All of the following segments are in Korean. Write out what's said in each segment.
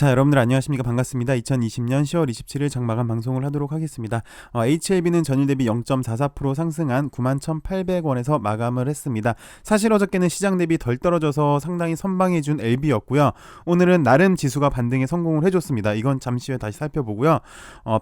자, 여러분들 안녕하십니까? 반갑습니다. 2020년 10월 27일 장마감 방송을 하도록 하겠습니다. HLB는 전일 대비 0.44% 상승한 91,800원에서 마감을 했습니다. 사실 어저께는 시장 대비 덜 떨어져서 상당히 선방해준 LB였고요. 오늘은 나름 지수가 반등에 성공을 해줬습니다. 이건 잠시 후에 다시 살펴보고요.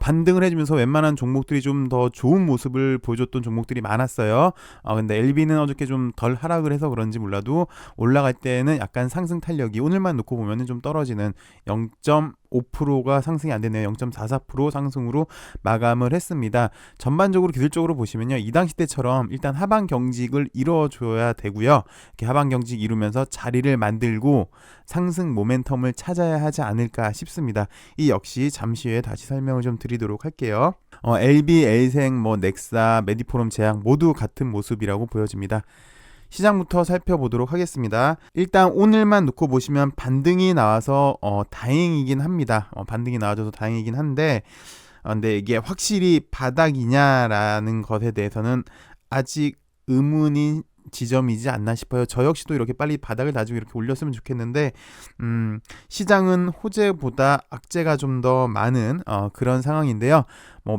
반등을 해주면서 웬만한 종목들이 좀 더 좋은 모습을 보여줬던 종목들이 많았어요. 근데 LB는 어저께 좀 덜 하락을 해서 그런지 몰라도 올라갈 때는 약간 상승 탄력이 오늘만 놓고 보면 좀 떨어지는 0.5%가 상승이 안 되네요. 0.44% 상승으로 마감을 했습니다. 전반적으로 기술적으로 보시면요. 이 당시 때처럼 일단 하방 경직을 이뤄줘야 되고요. 이렇게 하방 경직 이루면서 자리를 만들고 상승 모멘텀을 찾아야 하지 않을까 싶습니다. 이 역시 잠시 후에 다시 설명을 좀 드리도록 할게요. LB, L생, 넥사, 메디포럼, 제약 모두 같은 모습이라고 보여집니다. 시장부터 살펴보도록 하겠습니다. 일단 오늘만 놓고 보시면 반등이 나와서 다행이긴 합니다. 반등이 나와줘서 다행이긴 한데 근데 이게 확실히 바닥이냐라는 것에 대해서는 아직 의문인 지점이지 않나 싶어요. 저 역시도 이렇게 빨리 바닥을 다지고 이렇게 올렸으면 좋겠는데 시장은 호재보다 악재가 좀 더 많은 그런 상황인데요.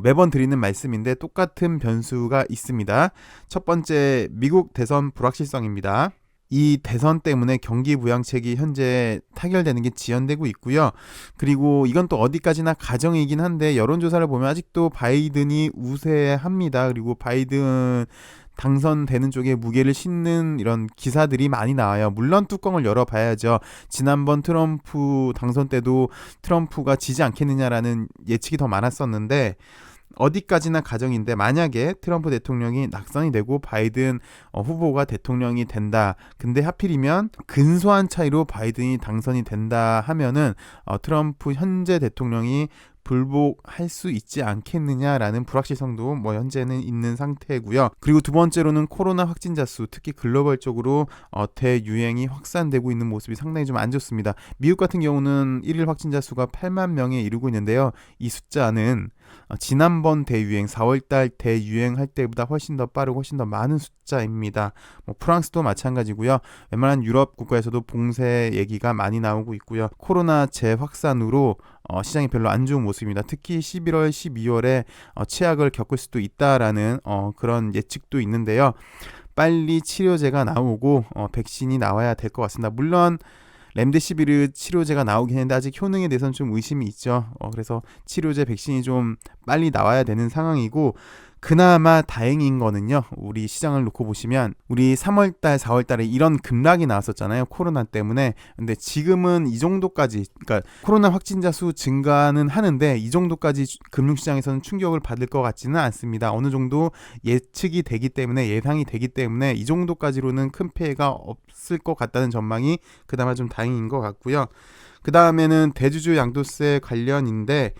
매번 드리는 말씀인데 똑같은 변수가 있습니다. 첫 번째, 미국 대선 불확실성입니다. 이 대선 때문에 경기 부양책이 현재 타결되는 게 지연되고 있고요. 그리고 이건 또 어디까지나 가정이긴 한데 여론조사를 보면 아직도 바이든이 우세합니다. 그리고 바이든 당선되는 쪽에 무게를 싣는 이런 기사들이 많이 나와요. 물론 뚜껑을 열어봐야죠. 지난번 트럼프 당선 때도 트럼프가 지지 않겠느냐라는 예측이 더 많았었는데 어디까지나 가정인데 만약에 트럼프 대통령이 낙선이 되고 바이든 후보가 대통령이 된다. 근데 하필이면 근소한 차이로 바이든이 당선이 된다 하면은 트럼프 현재 대통령이 불복할 수 있지 않겠느냐라는 불확실성도 현재는 있는 상태고요. 그리고 두 번째로는 코로나 확진자 수, 특히 글로벌적으로 대유행이 확산되고 있는 모습이 상당히 좀 안 좋습니다. 미국 같은 경우는 1일 확진자 수가 8만 명에 이르고 있는데요. 이 숫자는 지난번 대유행 4월달 대유행할 때보다 훨씬 더 빠르고 훨씬 더 많은 숫자입니다. 프랑스도 마찬가지고요. 웬만한 유럽 국가에서도 봉쇄 얘기가 많이 나오고 있고요. 코로나 재확산으로 시장이 별로 안 좋은 모습입니다. 특히 11월, 12월에 최악을 겪을 수도 있다라는 그런 예측도 있는데요. 빨리 치료제가 나오고 백신이 나와야 될 것 같습니다. 물론 렘데시비르 치료제가 나오긴 했는데 아직 효능에 대해서는 좀 의심이 있죠. 그래서 치료제, 백신이 좀 빨리 나와야 되는 상황이고 그나마 다행인 거는요. 우리 시장을 놓고 보시면 우리 3월달, 4월달에 이런 급락이 나왔었잖아요. 코로나 때문에. 근데 지금은 이 정도까지, 그러니까 코로나 확진자 수 증가는 하는데 이 정도까지 금융시장에서는 충격을 받을 것 같지는 않습니다. 어느 정도 예측이 되기 때문에, 예상이 되기 때문에 이 정도까지로는 큰 피해가 없을 것 같다는 전망이 그나마 좀 다행인 것 같고요. 그 다음에는 대주주 양도세 관련인데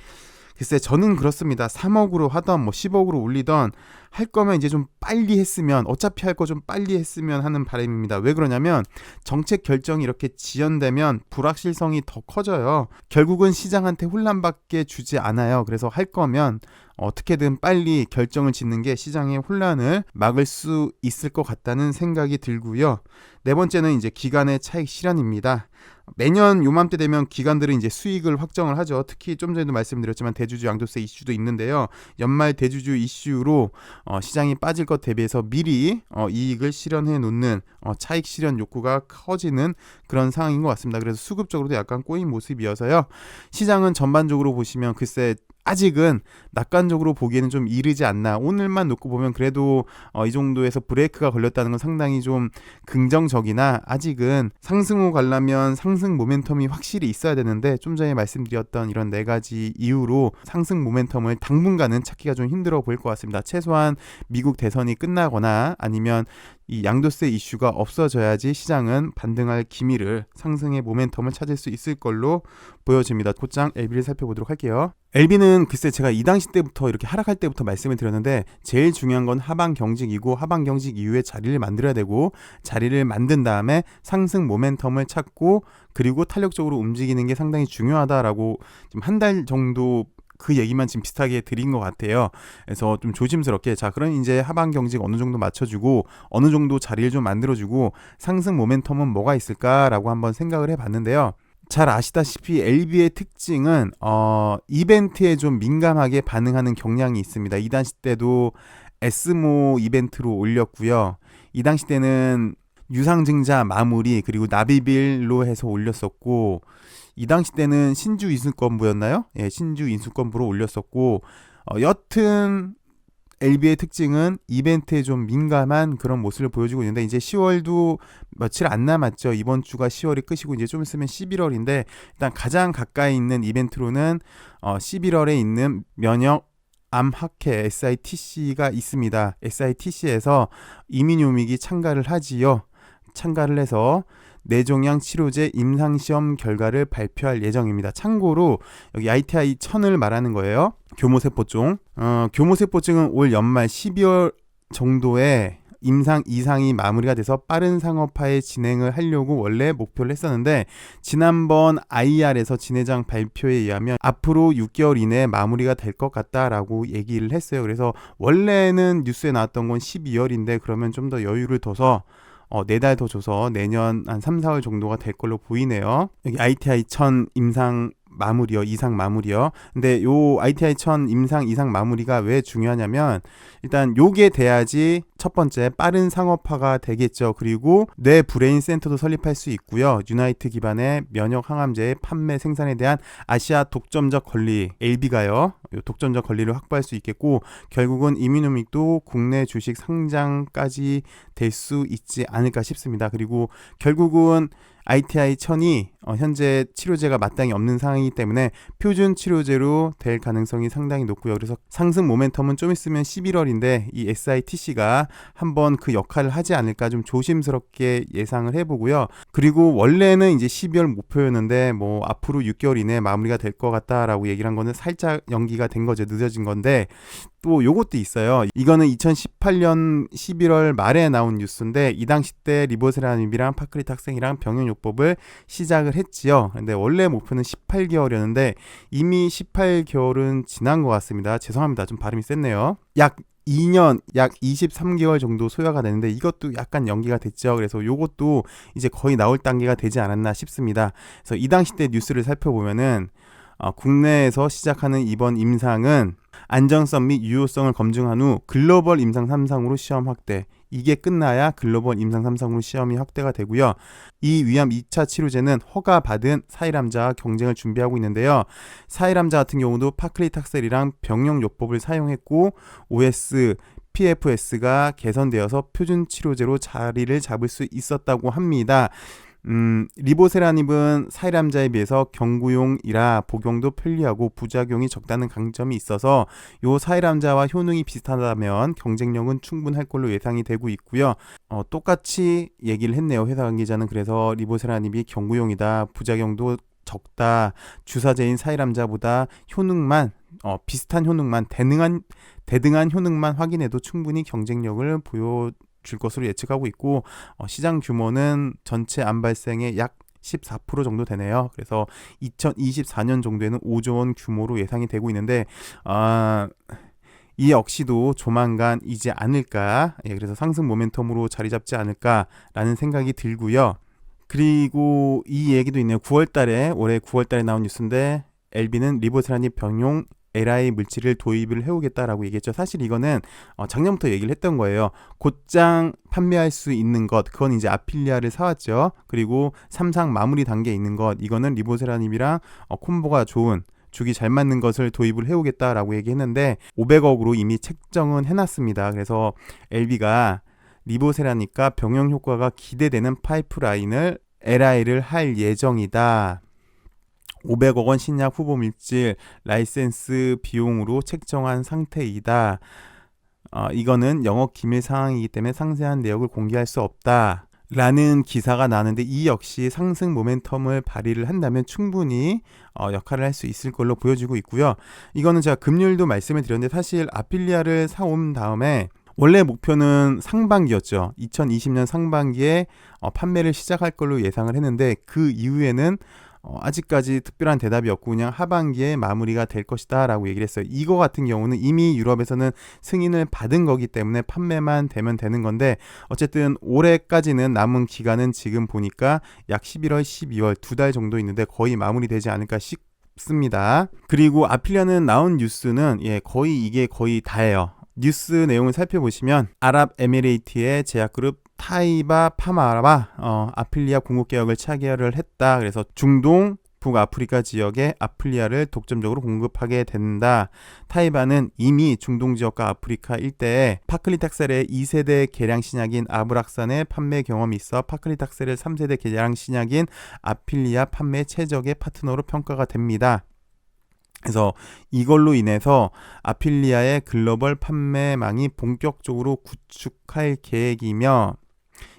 글쎄 저는 그렇습니다. 3억으로 하던 10억으로 올리던 할 거면 이제 좀 빨리 했으면, 어차피 할 거 좀 빨리 했으면 하는 바람입니다. 왜 그러냐면 정책 결정이 이렇게 지연되면 불확실성이 더 커져요. 결국은 시장한테 혼란밖에 주지 않아요. 그래서 할 거면 어떻게든 빨리 결정을 짓는 게 시장의 혼란을 막을 수 있을 것 같다는 생각이 들고요. 네 번째는 이제 기관의 차익 실현입니다. 매년 요맘때 되면 기관들은 이제 수익을 확정을 하죠. 특히 좀 전에도 말씀드렸지만 대주주 양도세 이슈도 있는데요. 연말 대주주 이슈로 시장이 빠질 것 대비해서 미리 이익을 실현해 놓는 차익 실현 욕구가 커지는 그런 상황인 것 같습니다. 그래서 수급적으로도 약간 꼬인 모습이어서요. 시장은 전반적으로 보시면 글쎄 아직은 낙관적으로 보기에는 좀 이르지 않나. 오늘만 놓고 보면 그래도 이 정도에서 브레이크가 걸렸다는 건 상당히 좀 긍정적이나 아직은 상승후 가려면 상승 모멘텀이 확실히 있어야 되는데 좀 전에 말씀드렸던 이런 네 가지 이유로 상승 모멘텀을 당분간은 찾기가 좀 힘들어 보일 것 같습니다. 최소한 미국 대선이 끝나거나 아니면 이 양도세 이슈가 없어져야지 시장은 반등할 기미를, 상승의 모멘텀을 찾을 수 있을 걸로 보여집니다. 곧장 LB를 살펴보도록 할게요. LB는 글쎄 제가 이 당시 때부터 이렇게 하락할 때부터 말씀을 드렸는데 제일 중요한 건 하방 경직이고 하방 경직 이후에 자리를 만들어야 되고 자리를 만든 다음에 상승 모멘텀을 찾고 그리고 탄력적으로 움직이는 게 상당히 중요하다라고 지금 한 달 정도 그 얘기만 지금 비슷하게 드린 것 같아요. 그래서 좀 조심스럽게 자 그럼 이제 하방 경직 어느 정도 맞춰주고 어느 정도 자리를 좀 만들어주고 상승 모멘텀은 뭐가 있을까라고 한번 생각을 해봤는데요. 잘 아시다시피 LB의 특징은 이벤트에 좀 민감하게 반응하는 경향이 있습니다. 이 당시 때도 에스모 이벤트로 올렸고요. 이 당시 때는 유상증자 마무리 그리고 나비빌로 해서 올렸었고, 이 당시 때는 신주 인수권부였나요? 예, 신주 인수권부로 올렸었고, 여튼 LB의 특징은 이벤트에 좀 민감한 그런 모습을 보여주고 있는데, 이제 10월도 며칠 안 남았죠. 이번 주가 10월이 끝이고 이제 좀 있으면 11월인데, 일단 가장 가까이 있는 이벤트로는 11월에 있는 면역 암학회 SITC가 있습니다. SITC에서 이민요믹이 참가를 하지요. 참가를 해서 뇌종양 치료제 임상시험 결과를 발표할 예정입니다. 참고로 여기 ITI 1000을 말하는 거예요. 교모세포증. 교모세포증은 올 연말 12월 정도에 임상 이상이 마무리가 돼서 빠른 상업화에 진행을 하려고 원래 목표를 했었는데, 지난번 IR에서 진회장 발표에 의하면 앞으로 6개월 이내에 마무리가 될 것 같다라고 얘기를 했어요. 그래서 원래는 뉴스에 나왔던 건 12월인데 그러면 좀 더 여유를 둬서 4달 더 줘서 내년 한 3, 4월 정도가 될 걸로 보이네요. 여기 ITI 1000 임상 마무리요, 이상 마무리요. 근데 요 ITI 1000 임상 이상 마무리가 왜 중요하냐면, 일단 요게 돼야지 첫 번째 빠른 상업화가 되겠죠. 그리고 뇌 브레인 센터도 설립할 수 있고요. 유나이트 기반의 면역 항암제의 판매 생산에 대한 아시아 독점적 권리, LB가요. 요 독점적 권리를 확보할 수 있겠고, 결국은 이민노믹도 국내 주식 상장까지 될 수 있지 않을까 싶습니다. 그리고 결국은 ITI 1000이 현재 치료제가 마땅히 없는 상황이기 때문에 표준 치료제로 될 가능성이 상당히 높고요. 그래서 상승 모멘텀은 좀 있으면 11월인데 이 SITC가 한번 그 역할을 하지 않을까 좀 조심스럽게 예상을 해보고요. 그리고 원래는 이제 12월 목표였는데 뭐 앞으로 6개월 이내에 마무리가 될 것 같다라고 얘기를 한 거는 살짝 연기가 된 거죠. 늦어진 건데, 또 요것도 있어요. 이거는 2018년 11월 말에 나온 뉴스인데, 이 당시 때 리보세라닙이랑 파크리탁생이랑 병용요법을 시작을 했지요. 근데 원래 목표는 18개월이었는데 이미 18개월은 지난 것 같습니다. 죄송합니다. 좀 발음이 셌네요. 약 2년, 약 23개월 정도 소요가 되는데 이것도 약간 연기가 됐죠. 그래서 요것도 이제 거의 나올 단계가 되지 않았나 싶습니다. 그래서 이 당시 때 뉴스를 살펴보면은 국내에서 시작하는 이번 임상은 안정성 및 유효성을 검증한 후 글로벌 임상 3상으로 시험 확대, 이게 끝나야 글로벌 임상 3상으로 시험이 확대가 되고요. 이 위암 2차 치료제는 허가받은 사이람자와 경쟁을 준비하고 있는데요. 사이람자 같은 경우도 파클리탁셀이랑 병용요법을 사용했고 OS, PFS가 개선되어서 표준 치료제로 자리를 잡을 수 있었다고 합니다. 리보세라닙은 사이람자에 비해서 경구용이라 복용도 편리하고 부작용이 적다는 강점이 있어서 요 사이람자와 효능이 비슷하다면 경쟁력은 충분할 걸로 예상이 되고 있고요. 똑같이 얘기를 했네요. 회사 관계자는. 그래서 리보세라닙이 경구용이다, 부작용도 적다, 주사제인 사이람자보다 효능만 비슷한 효능만 대등한 효능만 확인해도 충분히 경쟁력을 보여줄 것으로 예측하고 있고, 시장 규모는 전체 암 발생의 약 14% 정도 되네요. 그래서 2024년 정도에는 5조 원 규모로 예상이 되고 있는데 이 역시도 조만간이지 않을까. 그래서 상승 모멘텀으로 자리 잡지 않을까라는 생각이 들고요. 그리고 이 얘기도 있네요. 올해 9월달에 나온 뉴스인데, LB는 리보세라닙 병용 LI 물질을 도입을 해오겠다라고 얘기했죠. 사실 이거는 작년부터 얘기를 했던 거예요. 곧장 판매할 수 있는 것, 그건 이제 아필리아를 사왔죠. 그리고 3상 마무리 단계에 있는 것, 이거는 리보세라닙이랑 콤보가 좋은, 주기 잘 맞는 것을 도입을 해오겠다라고 얘기했는데 500억으로 이미 책정은 해놨습니다. 그래서 LB가 리보세라닙과 병용 효과가 기대되는 파이프라인을 LI를 할 예정이다. 500억 원 신약 후보 물질 라이센스 비용으로 책정한 상태이다. 이거는 영업 기밀 상황이기 때문에 상세한 내역을 공개할 수 없다 라는 기사가 나는데, 이 역시 상승 모멘텀을 발휘를 한다면 충분히 역할을 할 수 있을 걸로 보여지고 있고요. 이거는 제가 금요일도 말씀을 드렸는데, 사실 아필리아를 사온 다음에 원래 목표는 상반기였죠. 2020년 상반기에 판매를 시작할 걸로 예상을 했는데, 그 이후에는 아직까지 특별한 대답이 없고 그냥 하반기에 마무리가 될 것이다 라고 얘기를 했어요. 이거 같은 경우는 이미 유럽에서는 승인을 받은 거기 때문에 판매만 되면 되는 건데 어쨌든 올해까지는 남은 기간은 지금 보니까 약 11월, 12월 2달 정도 있는데 거의 마무리되지 않을까 싶습니다. 그리고 아필리아는 나온 뉴스는 이게 거의 다예요. 뉴스 내용을 살펴보시면 아랍에미레이트의 제약그룹 타이바 파마가 아필리아 공급 계약을 체결을 했다. 그래서 중동 북아프리카 지역에 아필리아를 독점적으로 공급하게 된다. 타이바는 이미 중동 지역과 아프리카 일대에 파클리탁셀의 2세대 개량 신약인 아브락산의 판매 경험이 있어 파클리탁셀의 3세대 개량 신약인 아필리아 판매 최적의 파트너로 평가가 됩니다. 그래서 이걸로 인해서 아필리아의 글로벌 판매망이 본격적으로 구축할 계획이며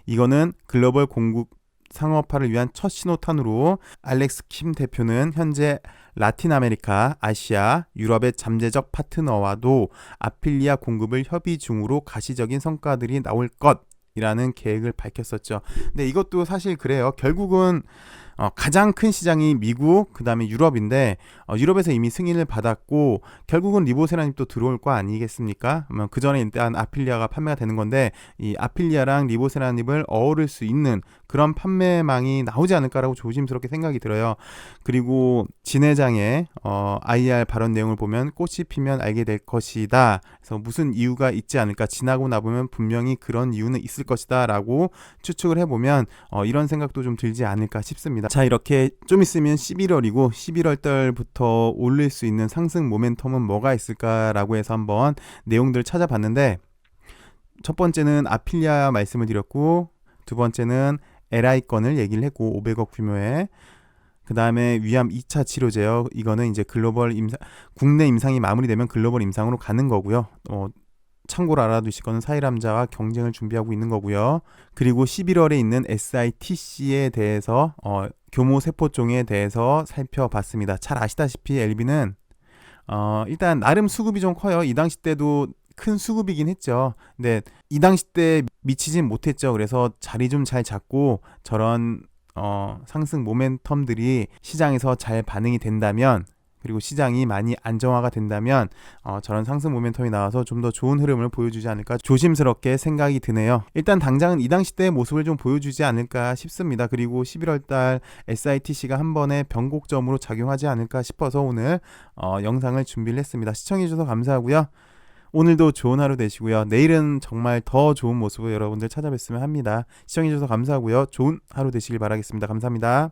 이거는 글로벌 공급 상업화를 위한 첫 신호탄으로 알렉스 킴 대표는 현재 라틴 아메리카, 아시아, 유럽의 잠재적 파트너와도 아필리아 공급을 협의 중으로 가시적인 성과들이 나올 것이라는 계획을 밝혔었죠. 근데 이것도 사실 그래요. 결국은 가장 큰 시장이 미국, 그 다음에 유럽인데 유럽에서 이미 승인을 받았고 결국은 리보세라닙 또 들어올 거 아니겠습니까? 그 전에 일단 아필리아가 판매가 되는 건데 이 아필리아랑 리보세라닙을 어우를 수 있는 그런 판매망이 나오지 않을까라고 조심스럽게 생각이 들어요. 그리고 진 회장의 IR 발언 내용을 보면 꽃이 피면 알게 될 것이다. 그래서 무슨 이유가 있지 않을까? 지나고 나보면 분명히 그런 이유는 있을 것이다 라고 추측을 해보면 이런 생각도 좀 들지 않을까 싶습니다. 자, 이렇게 좀 있으면 11월이고 11월 달부터 올릴 수 있는 상승 모멘텀은 뭐가 있을까라고 해서 한번 내용들을 찾아봤는데 첫 번째는 아필리아 말씀을 드렸고 두 번째는 LI 건을 얘기를 했고 500억 규모의 그 다음에 위암 2차 치료제요. 이거는 이제 글로벌 국내 임상이 마무리되면 글로벌 임상으로 가는 거고요. 참고로 알아두실 거는 사이람자와 경쟁을 준비하고 있는 거고요. 그리고 11월에 있는 SITC에 대해서 교모 세포종에 대해서 살펴봤습니다. 잘 아시다시피 LB는 일단 나름 수급이 좀 커요. 이 당시 때도 큰 수급이긴 했죠. 근데 이 당시 때 미치진 못했죠. 그래서 자리 좀 잘 잡고 저런 상승 모멘텀들이 시장에서 잘 반응이 된다면 그리고 시장이 많이 안정화가 된다면 저런 상승 모멘텀이 나와서 좀 더 좋은 흐름을 보여주지 않을까 조심스럽게 생각이 드네요. 일단 당장은 이 당시 때의 모습을 좀 보여주지 않을까 싶습니다. 그리고 11월달 SITC가 한 번에 변곡점으로 작용하지 않을까 싶어서 오늘 영상을 준비를 했습니다. 시청해주셔서 감사하고요. 오늘도 좋은 하루 되시고요. 내일은 정말 더 좋은 모습으로 여러분들 찾아뵙으면 합니다. 시청해주셔서 감사하고요. 좋은 하루 되시길 바라겠습니다. 감사합니다.